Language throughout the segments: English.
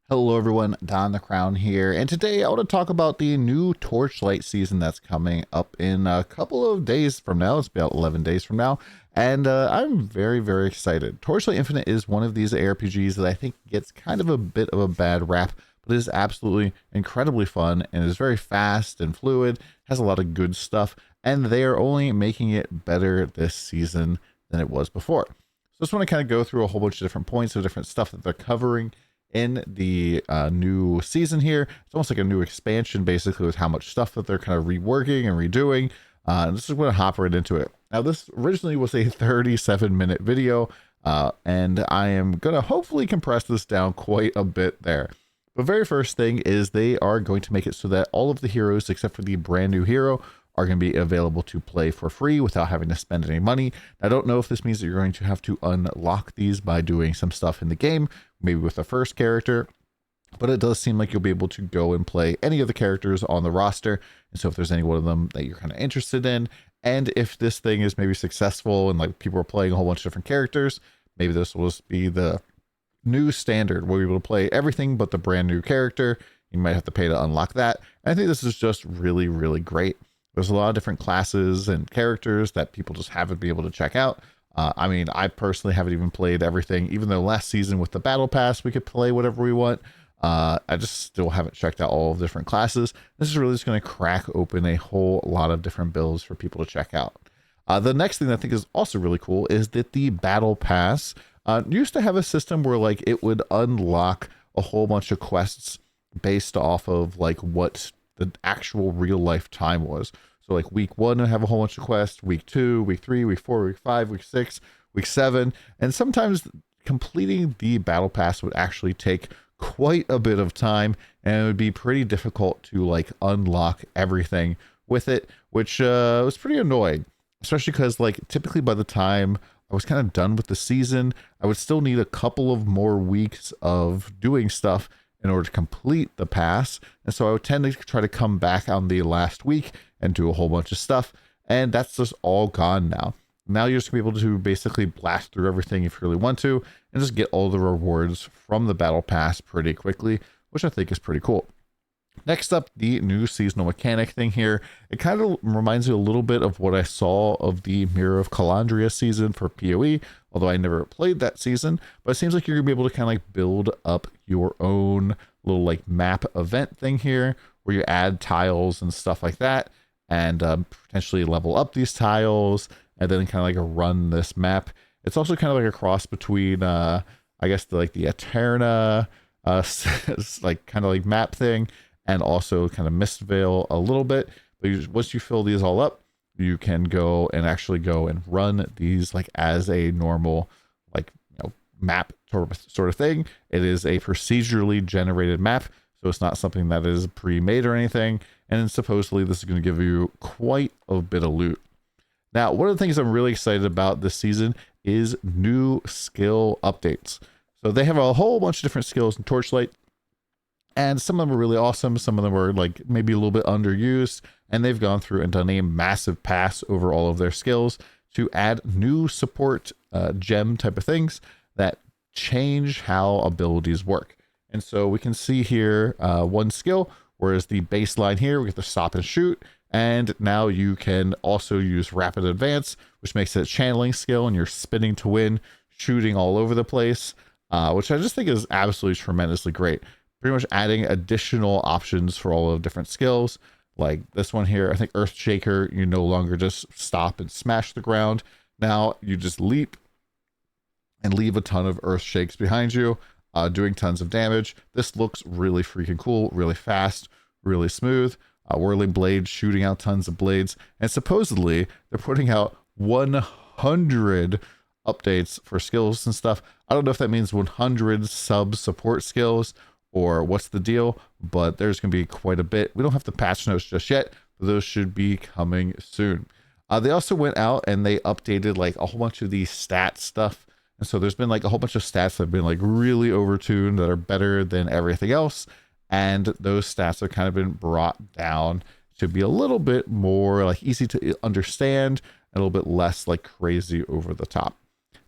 Hello everyone, DonTheCrown here, and today I want to talk about the new Torchlight season that's coming up in a couple of days from now. It's about 11 days from now, and I'm very excited. Torchlight Infinite is one of these ARPGs that I think gets kind of a bit of a bad rap, but it is absolutely incredibly fun and is very fast and fluid, has a lot of good stuff, and they are only making it better this season than it was before. So I just want to kind of go through a whole bunch of different points of different stuff that they're covering in the new season here. It's almost like a new expansion, basically, with how much stuff that they're kind of reworking and redoing. And this is going to hop right into it. Now, this originally was a 37-minute video, and I am going to hopefully compress this down quite a bit there. The very first thing is they are going to make it so that all of the heroes, except for the brand new hero, are going to be available to play for free without having to spend any money. I don't know if this means that you're going to have to unlock these by doing some stuff in the game, maybe with the first character, but it does seem like you'll be able to go and play any of the characters on the roster. And so if there's any one of them that you're kind of interested in, and if this thing is maybe successful and like people are playing a whole bunch of different characters, maybe this will just be the new standard where you're able to play everything but the brand new character. You might have to pay to unlock that. And I think this is just really great. There's a lot of different classes and characters that people just haven't been able to check out. I mean, I personally haven't even played everything, even though last season with the Battle Pass, we could play whatever we want. I just still haven't checked out all of the different classes. This is really just going to crack open a whole lot of different builds for people to check out. The next thing that I think is also really cool is that the Battle Pass used to have a system where like it would unlock a whole bunch of quests based off of like what the actual real life time was. So like week 1 would have a whole bunch of quests, week 2, week 3, week 4, week 5, week 6, week 7, and sometimes completing the battle pass would actually take quite a bit of time, and it would be pretty difficult to like unlock everything with it, which was pretty annoying, especially because like typically by the time I was kind of done with the season, I would still need a couple of more weeks of doing stuff in order to complete the pass. And so I would tend to try to come back on the last week and do a whole bunch of stuff. And that's just all gone now. Now you're just gonna be able to basically blast through everything if you really want to and just get all the rewards from the battle pass pretty quickly, which I think is pretty cool. Next up, the new seasonal mechanic thing here. It kind of reminds me a little bit of what I saw of the Mirror of Calandria season for PoE, although I never played that season. But it seems like you're going to be able to kind of like build up your own little like map event thing here, where you add tiles and stuff like that, and potentially level up these tiles, and then kind of like run this map. It's also kind of like a cross between, I guess, the Eterna, like kind of like map thing, and also kind of Mistvale a little bit. But once you fill these all up, you can go and actually go and run these like as a normal like map sort of thing. It is a procedurally generated map, so it's not something that is pre-made or anything. And supposedly this is going to give you quite a bit of loot. Now, one of the things I'm really excited about this season is new skill updates. So they have a whole bunch of different skills in Torchlight, and some of them are really awesome. Some of them are like maybe a little bit underused, and they've gone through and done a massive pass over all of their skills to add new support gem type of things that change how abilities work. And so we can see here one skill, whereas the baseline here, we get the stop and shoot. And now you can also use rapid advance, which makes it a channeling skill, and you're spinning to win, shooting all over the place, which I just think is absolutely tremendously great. Pretty much adding additional options for all of different skills. Like this one here, I think Earthshaker, you no longer just stop and smash the ground. Now you just leap and leave a ton of earth shakes behind you, doing tons of damage. This looks really freaking cool, really fast, really smooth. Whirling blades, shooting out tons of blades. And supposedly they're putting out 100 updates for skills and stuff. I don't know if that means 100 sub support skills or what's the deal, but there's going to be quite a bit. We don't have the patch notes just yet, but those should be coming soon. They also went out and they updated like a whole bunch of the stat stuff. And so there's been like a whole bunch of stats that have been like really overtuned that are better than everything else. And those stats have kind of been brought down to be a little bit more like easy to understand, and a little bit less like crazy over the top.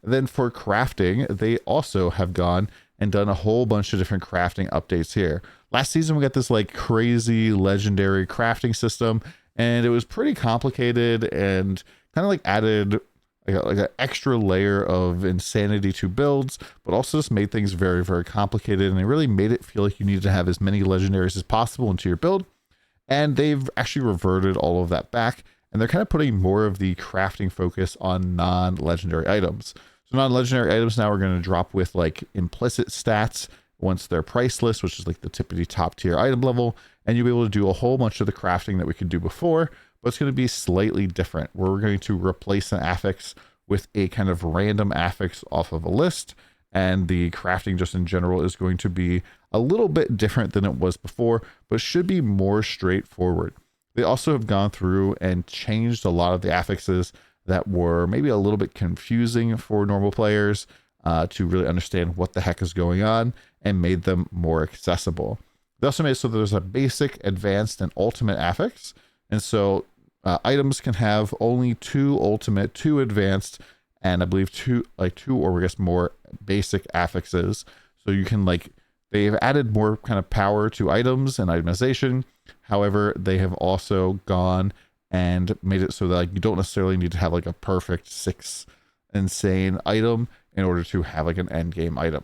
And then for crafting, they also have gone and done a whole bunch of different crafting updates here. Last season, we got this like crazy legendary crafting system, and it was pretty complicated and kind of like added like an extra layer of insanity to builds, but also just made things very, very complicated. And it really made it feel like you needed to have as many legendaries as possible into your build. And they've actually reverted all of that back. And they're kind of putting more of the crafting focus on non-legendary items. So non-legendary items now are going to drop with like implicit stats once they're priceless, which is like the tippity top tier item level. And you'll be able to do a whole bunch of the crafting that we could do before, but it's going to be slightly different, where we're going to replace an affix with a kind of random affix off of a list. And the crafting just in general is going to be a little bit different than it was before, but should be more straightforward. They also have gone through and changed a lot of the affixes that were maybe a little bit confusing for normal players to really understand what the heck is going on, and made them more accessible. They also made it so that there's a basic, advanced, and ultimate affix. And so items can have only 2 ultimate, 2 advanced, and I believe 2 or I guess more basic affixes. So you can they've added more kind of power to items and itemization. However, they have also gone and made it so that you don't necessarily need to have like a perfect 6 insane item in order to have like an end game item.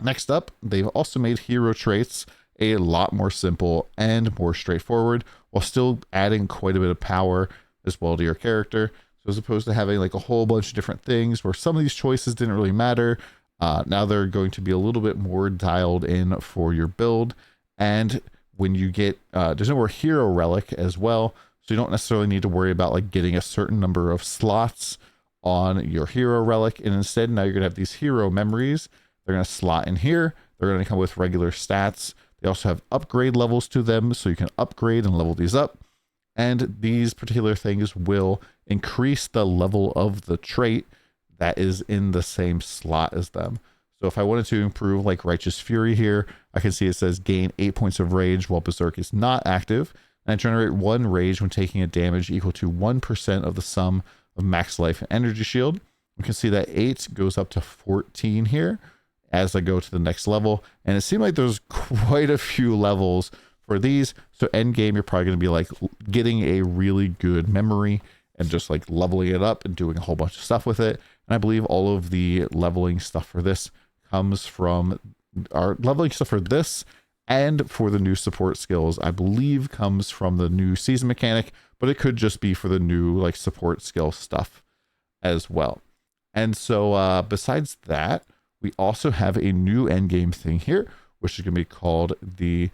Next up, they've also made hero traits a lot more simple and more straightforward, while still adding quite a bit of power as well to your character. So as opposed to having like a whole bunch of different things where some of these choices didn't really matter, now they're going to be a little bit more dialed in for your build. And when you get, there's no more hero relic as well, so you don't necessarily need to worry about like getting a certain number of slots on your hero relic. And instead, now you're gonna have these hero memories. They're gonna slot in here. They're gonna come with regular stats. They also have upgrade levels to them, so you can upgrade and level these up. And these particular things will increase the level of the trait that is in the same slot as them. So if I wanted to improve like Righteous Fury here, I can see it says gain 8 points of rage while Berserk is not active. And I generate 1 rage when taking a damage equal to 1% of the sum of max life and energy shield. We can see that 8 goes up to 14 here as I go to the next level. And it seemed like there's quite a few levels for these. So end game, you're probably going to be like getting a really good memory and just like leveling it up and doing a whole bunch of stuff with it. And I believe all of the leveling stuff for this comes from our leveling stuff for this, and for the new support skills, I believe comes from the new season mechanic, but it could just be for the new like support skill stuff as well. And so besides that, we also have a new endgame thing here, which is going to be called the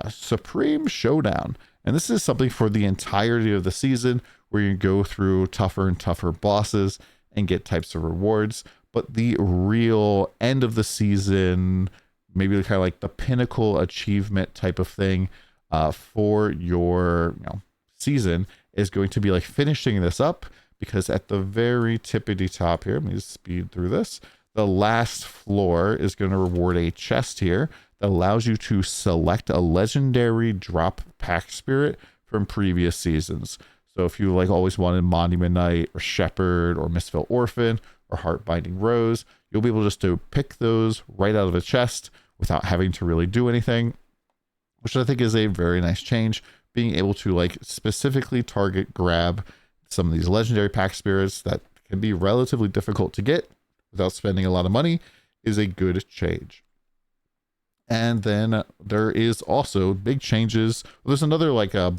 Supreme Showdown. And this is something for the entirety of the season, where you go through tougher and tougher bosses and get types of rewards. But the real end of the season, maybe kind of like the pinnacle achievement type of thing for your season, is going to be like finishing this up, because at the very tippity top here, let me just speed through this, the last floor is going to reward a chest here that allows you to select a legendary drop pack spirit from previous seasons. So if you like always wanted Monument Knight or Shepherd or Misfit Orphan or Heartbinding Rose, you'll be able just to pick those right out of a chest without having to really do anything, which I think is a very nice change. Being able to like specifically target grab some of these legendary pack spirits that can be relatively difficult to get without spending a lot of money is a good change. And then there is also big changes. There's another like a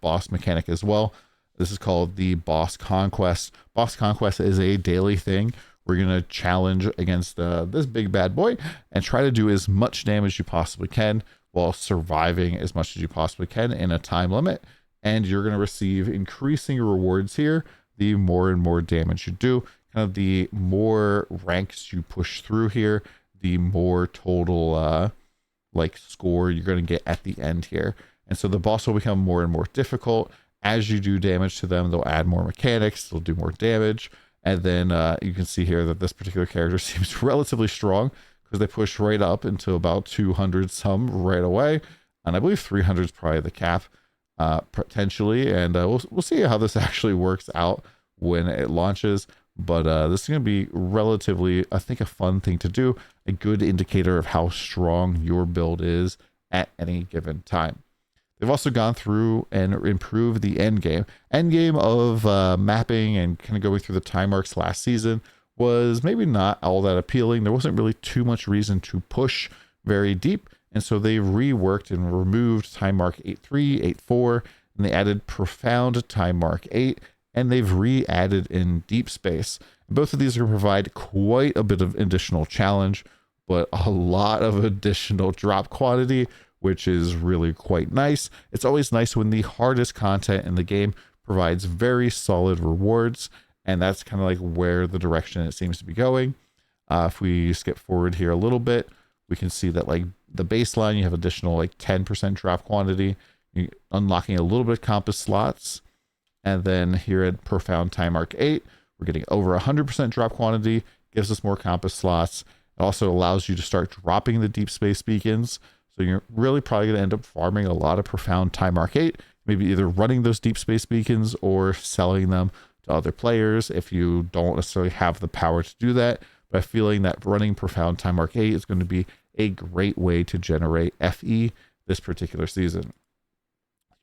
boss mechanic as well. This is called the Boss Conquest. Boss Conquest is a daily thing. We're going to challenge against this big bad boy and try to do as much damage as you possibly can while surviving as much as you possibly can in a time limit. And you're going to receive increasing rewards here the more and more damage you do. Kind of the more ranks you push through here, the more total like score you're going to get at the end here. And so the boss will become more and more difficult. As you do damage to them, they'll add more mechanics, they'll do more damage. And then you can see here that this particular character seems relatively strong, because they push right up into about 200 some right away. And I believe 300 is probably the cap potentially. And we'll see how this actually works out when it launches. but this is going to be relatively, I think, a fun thing to do, a good indicator of how strong your build is at any given time. They've also gone through and improved the endgame. Endgame of mapping and kind of going through the time arcs last season was maybe not all that appealing. There wasn't really too much reason to push very deep, and so they reworked and removed time mark 8.3, 8.4, and they added profound time mark 8, and they've re-added in deep space. Both of these are going to provide quite a bit of additional challenge, but a lot of additional drop quantity, which is really quite nice. It's always nice when the hardest content in the game provides very solid rewards, and that's kind of like where the direction it seems to be going. If we skip forward here a little bit, we can see that like the baseline, you have additional like 10% drop quantity, you're unlocking a little bit of compass slots, and then here at profound time arc 8, we're getting over 100% drop quantity, gives us more compass slots. It also allows you to start dropping the deep space beacons. So you're really probably going to end up farming a lot of profound time arc 8, maybe either running those deep space beacons or selling them to other players if you don't necessarily have the power to do that. But I'm feeling that running profound time arc 8 is going to be a great way to generate FE this particular season.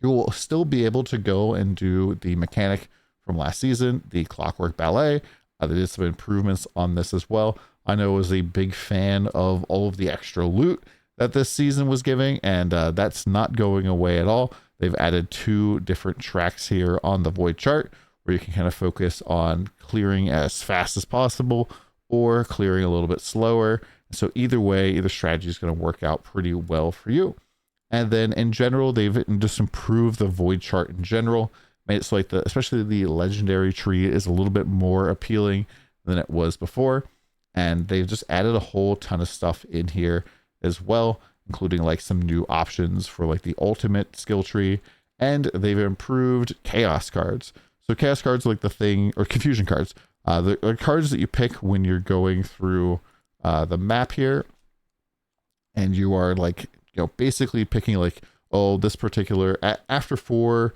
You will still be able to go and do the mechanic from last season, the Clockwork Ballet. They did some improvements on this as well. I know I was a big fan of all of the extra loot that this season was giving, and that's not going away at all. They've added 2 different tracks here on the void chart where you can kind of focus on clearing as fast as possible or clearing a little bit slower. So either way, either strategy is going to work out pretty well for you. And then in general, they've just improved the void chart in general, made it so like especially the legendary tree is a little bit more appealing than it was before. And they've just added a whole ton of stuff in here as well, including like some new options for like the ultimate skill tree, and they've improved chaos cards. So chaos cards are like the thing, or confusion cards. The cards that you pick when you're going through the map here, and you are like, basically picking like, oh, this particular, after 4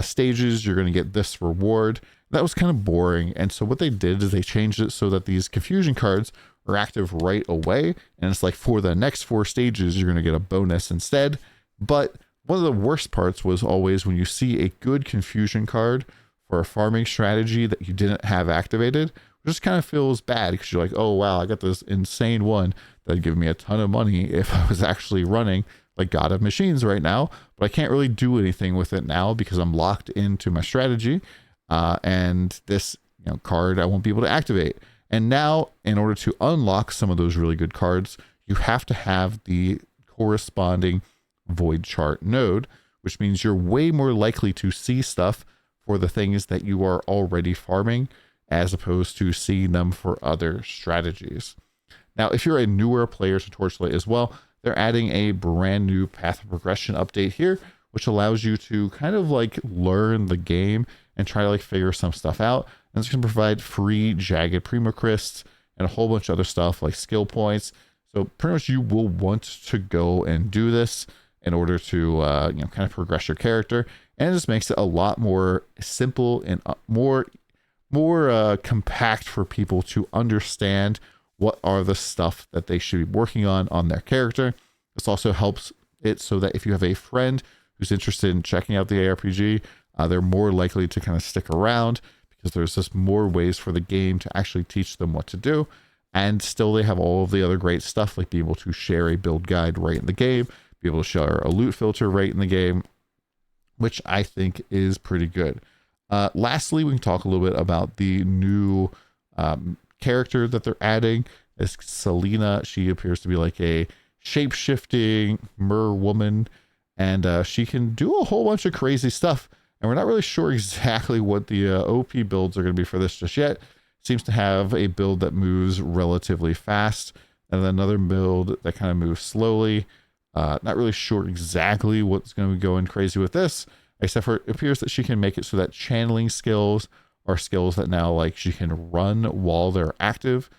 stages, you're going to get this reward. That was kind of boring. And so what they did is they changed it so that these confusion cards are active right away. And it's like for the next 4 stages, you're going to get a bonus instead. But one of the worst parts was always when you see a good confusion card for a farming strategy that you didn't have activated, it just kind of feels bad because you're like, oh, wow, I got this insane one that'd give me a ton of money if I was actually running like God of Machines right now, but I can't really do anything with it now because I'm locked into my strategy, and this card I won't be able to activate. And now, in order to unlock some of those really good cards, you have to have the corresponding void chart node, which means you're way more likely to see stuff for the things that you are already farming, as opposed to seeing them for other strategies. Now, if you're a newer player to Torchlight as well, they're adding a brand new path of progression update here, which allows you to kind of like learn the game and try to like figure some stuff out. And it's going to provide free jagged primo crysts and a whole bunch of other stuff like skill points. So pretty much you will want to go and do this in order to kind of progress your character, and it just makes it a lot more simple and more compact for people to understand what are the stuff that they should be working on their character. This also helps it so that if you have a friend who's interested in checking out the ARPG, they're more likely to kind of stick around because there's just more ways for the game to actually teach them what to do. And still they have all of the other great stuff, like be able to share a build guide right in the game, be able to share a loot filter right in the game, which I think is pretty good. Lastly, we can talk a little bit about the new character that they're adding. Is Selena. She appears to be like a shape-shifting mer woman, and she can do a whole bunch of crazy stuff. And we're not really sure exactly what the OP builds are going to be for this just yet. Seems to have a build that moves relatively fast, and another build that kind of moves slowly. Not really sure exactly what's going to be going crazy with this, except for it appears that she can make it so that channeling skills are skills that now like she can run while they're active.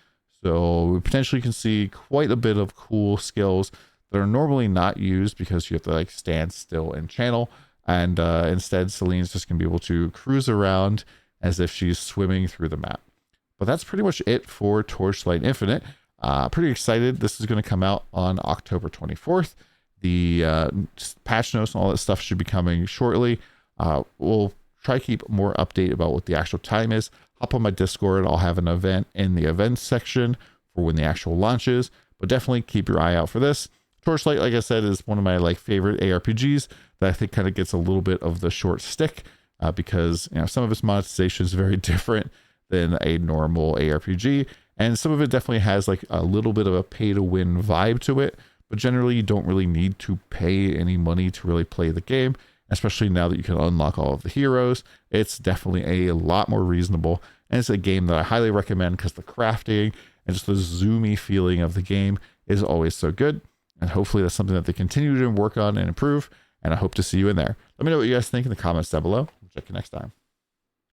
So we potentially can see quite a bit of cool skills that are normally not used because you have to like stand still and channel. And instead, Celine's just going to be able to cruise around as if she's swimming through the map. But that's pretty much it for Torchlight Infinite. Pretty excited. This is going to come out on October 24th. The patch notes and all that stuff should be coming shortly. We'll try to keep more update about what the actual time is. Hop on my Discord. I'll have an event in the events section for when the actual launch is. But definitely keep your eye out for this. Torchlight, like I said, is one of my favorite ARPGs that I think kind of gets a little bit of the short stick because some of its monetization is very different than a normal ARPG, and some of it definitely has a little bit of a pay-to-win vibe to it. But generally, you don't really need to pay any money to really play the game, especially now that you can unlock all of the heroes. It's definitely a lot more reasonable, and it's a game that I highly recommend because the crafting and just the zoomy feeling of the game is always so good. And hopefully that's something that they continue to work on and improve. And I hope to see you in there. Let me know what you guys think in the comments down below. Check you next time.